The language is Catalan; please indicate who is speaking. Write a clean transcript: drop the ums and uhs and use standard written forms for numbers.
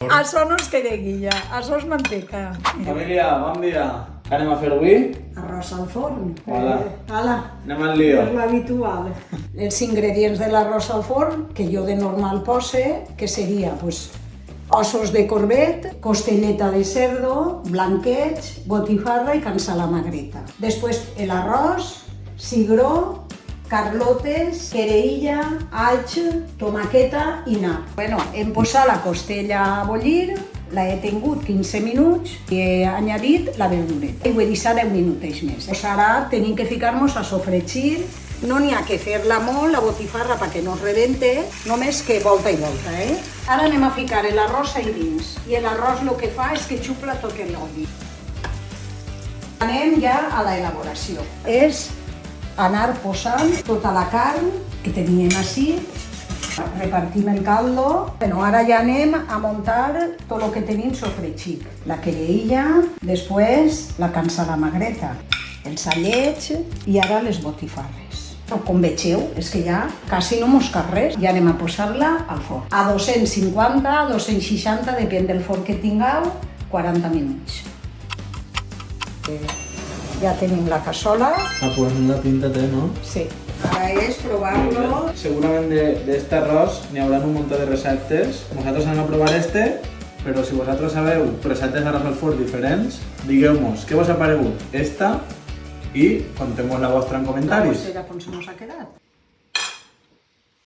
Speaker 1: Això no és quereguilla, això és manteca.
Speaker 2: Família, bon dia. Què anem a fer avui?
Speaker 1: Arròs al forn.
Speaker 2: Hola.
Speaker 1: Hola.
Speaker 2: Anem al lío.
Speaker 1: És l'habitual. Els ingredients de l'arròs al forn, que jo de normal pose, que seria pues, ossos de corbet, costelleta de cerdo, blanqueig, botifarra i cansalamagreta. Després el arròs, cigró, carlotes, quereïlla, alls, tomaqueta i nap. Bueno, hem posat la costella a bullir, la he tingut 15 minuts i he añadit la verdureta. I ho he deixat 10 minutets més. Pues ara tenim que ficar-nos a sofregir. No n'hi ha que fer-la molt, la botifarra, perquè no es rebente, només que volta i volta, Ara anem a ficar l'arròs ahí dins. I l'arròs el que fa és que xupla tot l'oli. Anem ja a l'elaboració. És anar posant tota la carn que teníem així, repartim el caldo. Bueno, ara ja anem a muntar tot el que tenim sofregit. La quereïlla, després la cansalamagreta, el salleig i ara les botifarres. Com vegeu, és que ja quasi no mos cal res. Ja anem a posar-la al forn. A 250, 260, depèn del forn que tingueu, 40 minuts. Ja tenim la cassola.
Speaker 2: Ah, pues una pinta té, ¿no?
Speaker 1: Sí. Ara és provar-lo.
Speaker 2: Segurament d'este arròs n'hi haurà un munt de receptes. Nosaltres anem a provar però si vosaltres sabeu receptes d'arròs al forn diferents, digueu-nos què vos ha paregut esta i conteu-nos la vostra en comentaris.
Speaker 1: La com se mos ha quedat.